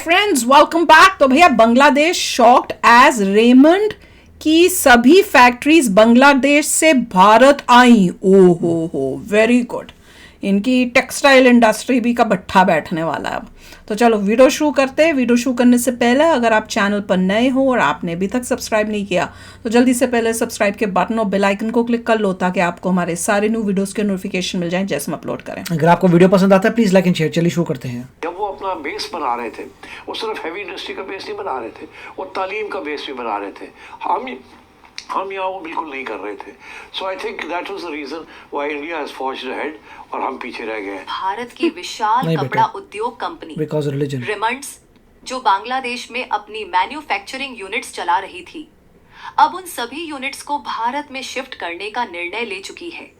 Friends, welcome back. तो भैया Bangladesh shocked as Raymond की सभी फैक्ट्रीज बांग्लादेश से भारत आई। ओ हो, वेरी गुड। इनकी टेक्सटाइल इंडस्ट्री भी का भट्ठा बैठने वाला है अब। तो चलो वीडियो शुरू करते हैं। वीडियो शुरू करने से पहले अगर आप चैनल पर नए हो और आपने अभी तक सब्सक्राइब नहीं किया तो जल्दी से पहले सब्सक्राइब के बटन और बेल आइकन को क्लिक कर लो ताकि आपको हमारे सारे न्यू वीडियोस के नोटिफिकेशन मिल जाएं जैसे हम अपलोड करें। अगर आपको वीडियो पसंद आता है प्लीज लाइक एंड शेयर। चलिए शुरू करते हैं। जब वो अपना बेस बना रहे थे, वो सिर्फ हैवी इंडस्ट्री का बेस नहीं बना रहे थे, वो तालीम का बेस भी बना रहे थे। हम यहाँ वो बिल्कुल नहीं कर रहे थे। So I think that was the reason why India has forged ahead और हम पीछे रह गए। भारत की विशाल कपड़ा उद्योग कंपनी बिकॉज़ रिलीजन रेमंड्स, जो बांग्लादेश में अपनी मैन्युफैक्चरिंग यूनिट्स चला रही थी, अब उन सभी यूनिट्स को भारत में शिफ्ट करने का निर्णय ले चुकी है।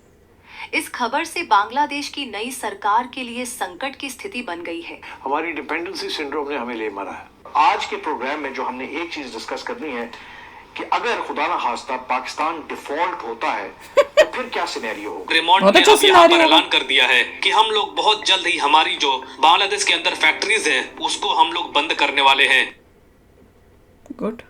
इस खबर से बांग्लादेश की नई सरकार के लिए संकट की स्थिति बन गई है। हमारी डिपेंडेंसी सिंड्रोम ने हमें ले मारा है। आज के प्रोग्राम में जो हमने एक चीज डिस्कस करनी है कि अगर खुदा ना खास्ता पाकिस्तान डिफॉल्ट होता है तो फिर क्या सिनेरियो होगा। रेमंड ने अब यहाँ पर ऐलान कर दिया है कि हम लोग बहुत जल्द ही हमारी जो बांग्लादेश के अंदर फैक्ट्रीज हैं उसको हम लोग बंद करने वाले हैं। गुड।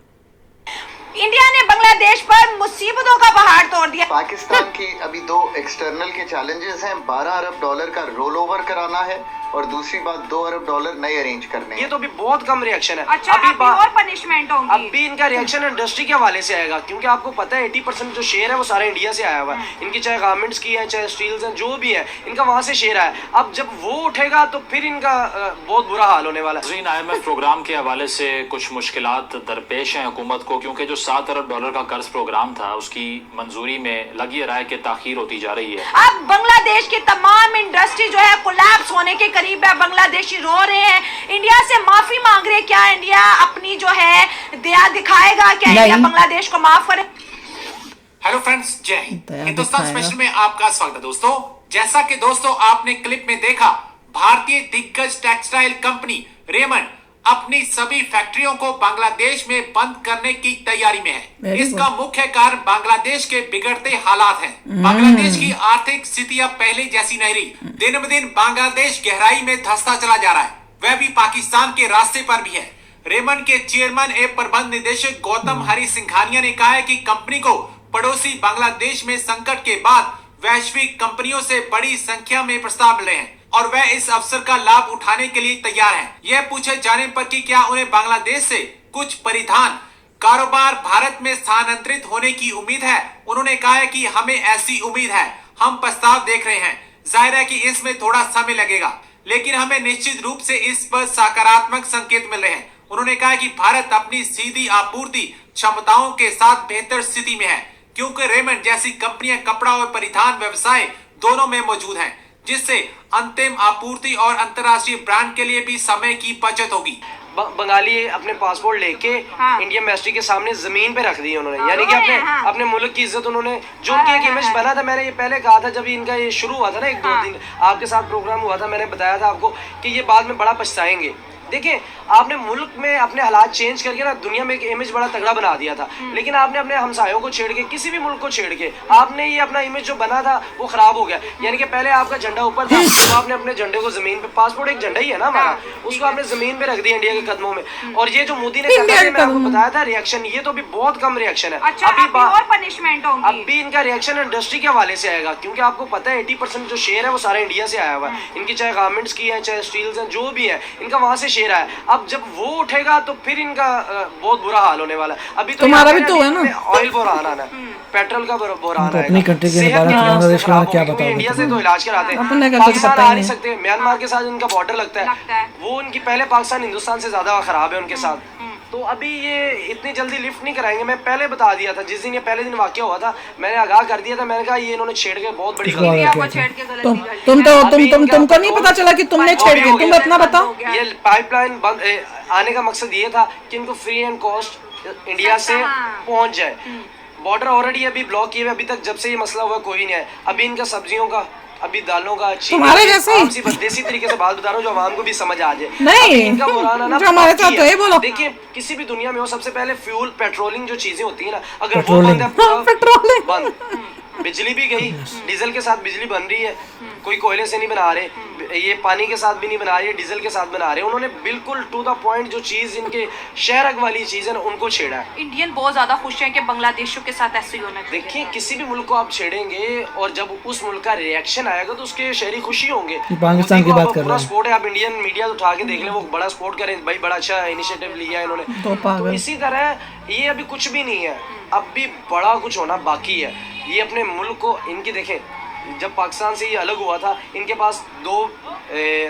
इंडिया ने बांग्लादेश पर मुसीबतों का पहाड़ तोड़ दिया। पाकिस्तान की अभी दो एक्सटर्नल के चैलेंजेस हैं। $12 अरब का रोल ओवर कराना है और दूसरी बात $2 अरब नए अरेंज करने हैं। ये तो भी बहुत कम रिएक्शन है। अच्छा, अभी और पनिशमेंट होंगी। अभी इनका रिएक्शन इंडस्ट्री के हवाले से आएगा, क्योंकि आपको पता है 80% जो शेयर है वो सारा इंडिया से आया हुआ है। इनकी चाहे गारमेंट्स की है, चाहे स्टील्स हैं, जो भी है इनका वहां से शेयर है। अब जब वो उठेगा तो फिर इनका बहुत बुरा हाल होने वाला है। IMF प्रोग्राम के हवाले से कुछ मुश्किलात दरपेश हैं हुकूमत को, क्योंकि जो $7 अरब का कर्ज प्रोग्राम था उसकी मंजूरी में लगी रहा है कि ताखीर होती जा रही है। अब बांग्लादेश की तमाम इंडस्ट्री जो है कोलैप्स होने के करीब है। बांग्लादेशी रो रहे हैं, इंडिया से माफी मांग रहे हैं। क्या इंडिया अपनी जो है दया दिखाएगा? क्या इंडिया बांग्लादेश को माफ करे? हेलो फ्रेंड्स, जय हिंद। हिंदुस्तान स्पेशल में आपका स्वागत है दोस्तों। जैसा कि दोस्तों आपने क्लिप में देखा, भारतीय दिग्गज टेक्सटाइल कंपनी रेमंड अपनी सभी फैक्ट्रियों को बांग्लादेश में बंद करने की तैयारी में है। इसका मुख्य कारण बांग्लादेश के बिगड़ते हालात हैं। बांग्लादेश की आर्थिक स्थिति अब पहले जैसी नहीं रही। दिन ब दिन बांग्लादेश गहराई में धंसता चला जा रहा है, वह भी पाकिस्तान के रास्ते पर भी है। रेमंड के चेयरमैन एवं प्रबंध निदेशक गौतम हरि सिंघानिया ने कहा है कि कंपनी को पड़ोसी बांग्लादेश में संकट के बाद वैश्विक कंपनियों से बड़ी संख्या में प्रस्ताव मिले हैं और वह इस अवसर का लाभ उठाने के लिए तैयार हैं। यह पूछे जाने पर कि क्या उन्हें बांग्लादेश से कुछ परिधान कारोबार भारत में स्थानांतरित होने की उम्मीद है, उन्होंने कहा है कि हमें ऐसी उम्मीद है। हम प्रस्ताव देख रहे हैं। जाहिर है कि इसमें थोड़ा समय लगेगा, लेकिन हमें निश्चित रूप से इस पर सकारात्मक संकेत मिल रहे हैं। उन्होंने कहा कि भारत अपनी सीधी आपूर्ति क्षमताओं के साथ बेहतर स्थिति में है, क्योंकि रेमंड जैसी कंपनियां कपड़ा और परिधान व्यवसाय दोनों में मौजूद हैं, जिससे अंतिम आपूर्ति और अंतर्राष्ट्रीय ब्रांड के लिए भी समय की बचत होगी। बंगाली अपने पासपोर्ट लेके इंडियन मिनिस्ट्री के सामने जमीन पे रख दी उन्होंने, यानी कि अपने मुल्क की इज्जत उन्होंने, जो उनकी एक इमेज बना था। मैंने ये पहले कहा था जब इनका ये शुरू हुआ था ना, 1-2 दिन आपके साथ प्रोग्राम हुआ था, मैंने बताया था आपको कि ये बाद में बड़ा पछताएंगे। देखिए, आपने मुल्क में अपने हालात चेंज करके ना दुनिया में एक इमेज बड़ा तगड़ा बना दिया था, लेकिन आपने अपने हमसायों को छेड़ के, किसी भी मुल्क को छेड़ के आपने ये अपना इमेज जो बना था वो खराब हो गया। यानी कि पहले आपका झंडा ऊपर था, तो आपने अपने झंडे को जमीन पे, पासपोर्ट एक झंडा ही है ना हमारा, उसको आपने जमीन पे रख दिया इंडिया के कदमों में। और ये जो मोदी ने कहा, मैं आपको बताया था रिएक्शन, ये तो भी बहुत कम रिएक्शन है। अच्छा, अभी और पनिशमेंट होंगी। अभी इनका रिएक्शन इंडस्ट्री के हवाले से आएगा, क्योंकि आपको पता है 80% जो शेयर है वो सारा इंडिया से आया हुआ है। इनकी चाहे गारमेंट्स की है, चाहे स्टील्स हैं, जो भी है इनका वहां से शेयर है। अब जब वो उठेगा तो फिर इनका बहुत बुरा हाल होने वाला है। अभी तो तुम्हारा भी तो है ना, ऑयल बोरान आना है, पेट्रोल का बोरान है। अपनी कंट्री के बांग्लादेश का क्या बताओ, इंडिया से तो इलाज कराते हैं, पाकिस्तान आ नहीं सकते। म्यांमार के साथ इनका बॉर्डर लगता है, वो उनकी पहले पाकिस्तान हिंदुस्तान से ज्यादा खराब है उनके साथ। तो अभी ये इतनी जल्दी लिफ्ट नहीं कराएंगे। मैं पहले बता दिया था, जिस दिन ये पहले दिन वाकया हुआ था मैंने आगाह कर दिया था। मैंने कहा ये इन्होंने छेड़ के बहुत बड़ी गलती तुमको नहीं पता चला कि तुमने छेड़ के, तुम अपना बताओ। ये पाइपलाइन बंद आने का मकसद ये था कि इनको फ्री एंड कॉस्ट इंडिया से पहुंच जाए। बॉर्डर ऑलरेडी अभी ब्लॉक किए हुए, अभी तक जब से ये मसला हुआ कोई नहीं है। अभी इनका सब्जियों का, अभी दालों का, तुम्हारे जैसे देसी तरीके से बात बता रहा हूँ जो आवाम को भी समझ आ जाए। नहीं, इनका बुराना ना जो हमारे साथ तो ये बोलो। देखिए, किसी भी दुनिया में हो, सबसे पहले फ्यूल, पेट्रोलिंग जो चीजें होती है ना, अगर वो बंद है, बंद, बिजली भी गई, डीजल के साथ बिजली बन रही है, कोई कोयले से नहीं बना रहे, ये पानी के साथ भी नहीं बना रहे, डीजल के साथ बना रहे। उन्होंने बिल्कुल टू द पॉइंट जो चीज इनके शहरक वाली चीज है ना, उनको छेड़ा है। इंडियन बहुत ज्यादा खुश हैं कि बांग्लादेशियों के साथ ऐसे ही होना चाहिए। देखिए किसी भी मुल्क को आप छेड़ेंगे और जब उस मुल्क का रिएक्शन आएगा तो उसके शहरी खुशी होंगे। पाकिस्तान की बात कर रहे हैं, स्पोर्ट है, आप इंडियन मीडिया उठा के देख लें, वो बड़ा सपोर्ट करें, भाई बड़ा अच्छा इनिशिएटिव लिया है इन्होंने। तो इसी तरह ये अभी कुछ भी नहीं है, अब भी बड़ा कुछ होना बाकी है। ये अपने मुल्क को, इनकी देखें, जब पाकिस्तान से ये अलग हुआ था इनके पास 2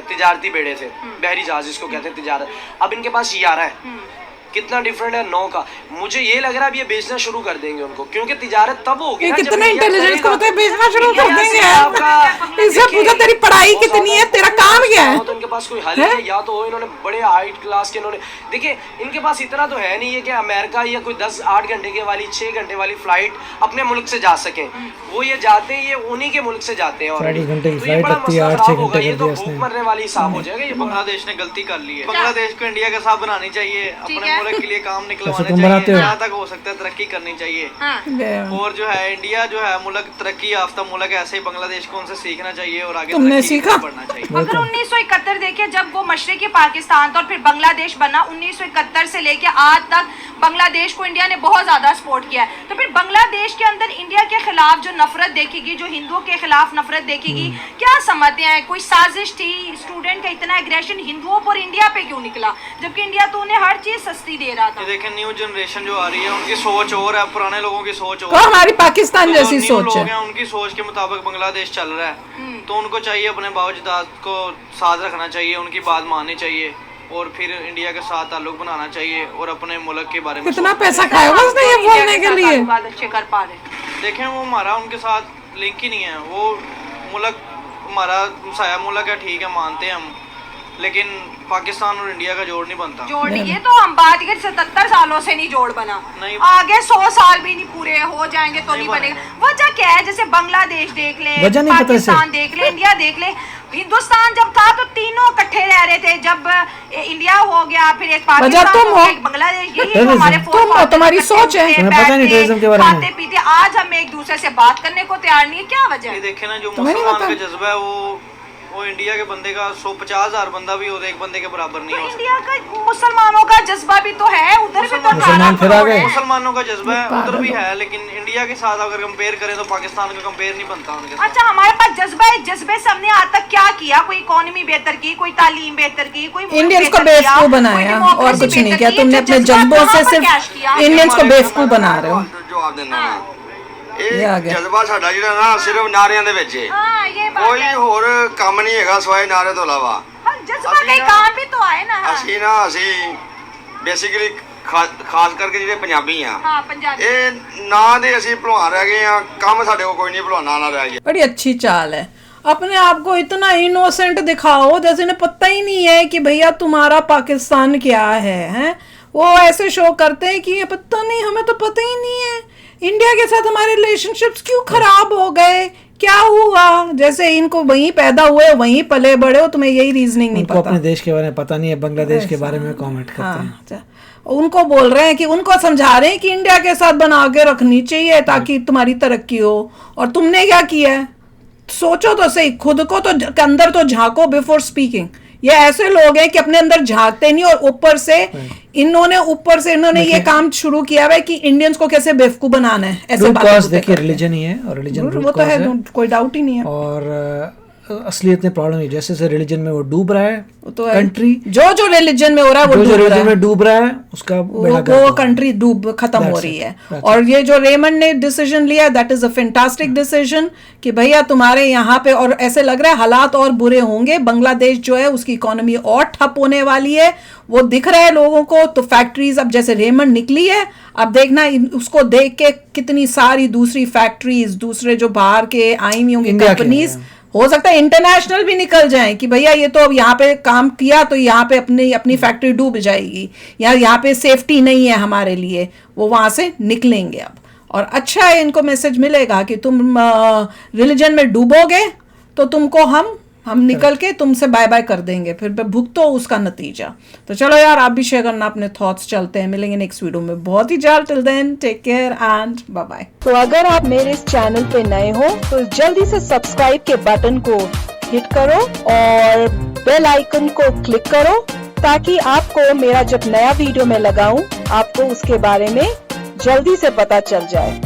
तिजारती बेड़े थे, बहरी जहाज जिसको कहते हैं तिजारत, अब इनके पास 11 है। कितना डिफरेंट है 9 का। मुझे ये लग रहा है अब ये बेचना शुरू कर देंगे उनको, क्योंकि तिजारत तब होगी ना, कितना इंटेलिजेंस को होता है, बेचना शुरू कर देंगे। इससे पूछो तेरी पढ़ाई कितनी है, तेरा काम क्या है? तो इनके पास कोई हल है, या तो इन्होंने बड़े हाई क्लास के, इन्होंने देखिए इनके पास इतना तो है नहीं है कि अमेरिका या कोई 10-8 घंटे के वाली 6 घंटे वाली फ्लाइट अपने मुल्क से जा सके। वो ये जाते हैं, ये उन्हीं के मुल्क से जाते हैं, और घंटे की फ्लाइट लगती है, 8-6 घंटे ये तो भूख मरने वाली हिसाब हो जाएगा। ये बांग्लादेश ने गलती कर ली है, बांग्लादेश को इंडिया के साथ बनानी चाहिए, अपने मुल्क के लिए काम निकलवाने चाहिए, जहाँ तक हो सकता है तरक्की करनी चाहिए। और जो है इंडिया जो है मुल्क तरक्की याफ्ता मुल्क, ऐसे ही बांग्लादेश को उनसे सीखना चाहिए और आगे तुमने सीखा पढ़ना चाहिए। अगर 1971 देखिए जब वो मशरकी पाकिस्तान था और फिर बांग्लादेश बना, 1971 से लेके आज तक बांग्लादेश को इंडिया ने बहुत ज्यादा सपोर्ट किया है। तो फिर बांग्लादेश के अंदर इंडिया के खिलाफ जो नफरत देखेगी, जो हिंदुओं के खिलाफ नफरत देखेगी, क्या समझते हैं? कोई साजिश थी? स्टूडेंट का इतना एग्रेशन हिंदुओं पर इंडिया पे क्यों निकला, जबकि इंडिया तो उन्हें हर चीज सस्ती दे रहा था। देखें न्यू जनरेशन जो आ रही है उनकी सोच और है, पुराने लोगों की सोच और, हमारी पाकिस्तान जैसी सोच है, उनकी सोच के मुताबिक बांग्लादेश चल रहा है। तो उनको चाहिए अपने बावजदाद को साथ रखना चाहिए, उनकी बात माननी चाहिए और फिर इंडिया के साथ ताल्लुक बनाना चाहिए और अपने मुल्क के बारे में। कितना पैसा खाया उसने ये बोलने के लिए? अच्छे कर पा रहे। देखें वो हमारा उनके साथ लिंक ही नहीं है, वो मुल्क हमारा साया मुल्क है, ठीक है मानते हैं हम, लेकिन पाकिस्तान और इंडिया का जोड़ नहीं बनता। जोड़ नहीं, ये तो हम बात कर 77 सालों से नहीं जोड़ बना, नहीं आगे 100 साल भी नहीं पूरे हो जाएंगे तो नहीं बनेगा। वजह क्या है? जैसे बांग्लादेश देख ले, पाकिस्तान देख ले, इंडिया देख ले। हिंदुस्तान जब था तो तीनों इकट्ठे रह रहे थे, जब इंडिया हो गया फिर एक पाकिस्तान हो गया, एक बांग्लादेश, यही हमारे तुम्हारी सोच है, खाते पीते। आज हम एक दूसरे से बात करने को तैयार नहीं है, क्या वजह है? देखे ना जो मुसलमान का जज्बा है वो इंडिया के बंदे का 150,000 बंदा भी हो तो एक बंदे के बराबर नहीं हो सकता। इंडिया का मुसलमानों का जज्बा भी तो है, उधर भी तो मुसलमानों का जज्बा है उधर भी है, लेकिन इंडिया के साथ अगर कंपेयर करें तो पाकिस्तान का कंपेयर नहीं बनता उनके साथ। अच्छा, हमारे पास जज्बा है, जज्बे से हमने आज तक क्या किया? कोई इकोनॉमी बेहतर की, कोई तालीम बेहतर की, कोई इंडियंस को बेवकूफ बनाया और कुछ नहीं किया। तुमने अपने जज्बों से सिर्फ इंडियंस को बेवकूफ बना रहे हो। जवाब देना ਇਹ ਜਜ਼ਬਾ ਸਾਡਾ ਜਿਹੜਾ ਨਾ ਸਿਰਫ ਨਾਰਿਆਂ ਦੇ ਵਿੱਚ ਹੈ, ਕੋਈ ਹੋਰ ਕੰਮ ਨਹੀਂ ਹੈਗਾ ਸਵਾਏ ਨਾਰੇ ਤੋਂ ਇਲਾਵਾ। ਜਜ਼ਬਾ ਕਈ ਕੰਮ ਵੀ ਤਾਂ ਆਏ ਨਾ। ਅਸੀਂ ਬੇਸਿਕਲੀ ਖਾਸ ਕਰਕੇ ਜਿਹੜੇ ਪੰਜਾਬੀ ਆ, ਹਾਂ ਪੰਜਾਬੀ, ਇਹ ਨਾਂ ਦੇ ਅਸੀਂ ਭਲਵਾਨ ਰਹਿ ਗਏ ਆ, ਕੰਮ ਸਾਡੇ ਕੋਲ ਕੋਈ ਨਹੀਂ, ਭਲਵਾਨਾਂ ਨਾਲ ਰਹਿ ਗਿਆ। बड़ी अच्छी चाल है, अपने आप को इतना इनोसेंट दिखाओ जैसे इन्हें पता ही नहीं है कि भैया तुम्हारा पाकिस्तान क्या है, हैं? वो ऐसे शो करते हैं कि ये पता नहीं, हमें तो पता ही नहीं है इंडिया के साथ हमारे रिलेशनशिप्स क्यों खराब हो गए, क्या हुआ, जैसे इनको वहीं पैदा हुए वहीं पले बड़े हो, तुम्हें यही रीजनिंग नहीं पता। अपने देश के बारे में पता नहीं है, बांग्लादेश के बारे में कमेंट करते हैं। उनको बोल रहे हैं कि उनको समझा रहे हैं कि इंडिया के साथ बना के रखनी चाहिए ताकि तुम्हारी तरक्की हो, और तुमने क्या किया है? सोचो तो सही, खुद को तो अंदर तो झांको बिफोर स्पीकिंग। ये ऐसे लोग हैं कि अपने अंदर झांकते नहीं, और ऊपर से इन्होंने ये काम शुरू किया है कि इंडियंस को कैसे बेवकूफ बनाना है। ऐसे देखिए रिलीजन ही है, और रिलीजन वो तो है, कोई डाउट ही नहीं है। और असलियत में प्रॉब्लम है, जैसे रिलीजन में वो डूब रहा है, तो कंट्री जो रिलीजन में हो रहा है, जो रिलीजन में डूब रहा है उसका वो कंट्री खत्म हो रही है। और ये जो रेमंड ने डिसीजन लिया, that is a fantastic decision कि भैया तुम्हारे यहाँ पे, और ऐसे लग रहा है हालात और बुरे होंगे, बांग्लादेश जो है उसकी इकोनॉमी और ठप होने वाली है, वो दिख रहा है लोगों को। तो फैक्ट्रीज अब जैसे रेमंड निकली है, अब देखना उसको देख के कितनी सारी दूसरी फैक्ट्रीज, दूसरे जो बाहर के आई हुई होंगी कंपनीज, हो सकता है इंटरनेशनल भी निकल जाए कि भैया ये तो अब यहाँ पे काम किया तो यहाँ पे अपनी फैक्ट्री डूब जाएगी, या यहाँ पे सेफ्टी नहीं है हमारे लिए, वो वहां से निकलेंगे अब। और अच्छा है, इनको मैसेज मिलेगा कि तुम रिलीजन में डूबोगे तो तुमको हम निकल के तुमसे बाय बाय कर देंगे, फिर भुगतो उसका नतीजा। तो चलो यार, आप भी शेयर करना अपने थॉट्स। चलते हैं, मिलेंगे नेक्स्ट वीडियो में बहुत ही जल्द। Till then take care and bye bye. तो अगर आप मेरे इस चैनल पे नए हो तो जल्दी से सब्सक्राइब के बटन को हिट करो और बेल आइकन को क्लिक करो ताकि आपको मेरा जब नया वीडियो मैं लगाऊं आपको उसके बारे में जल्दी से पता चल जाए।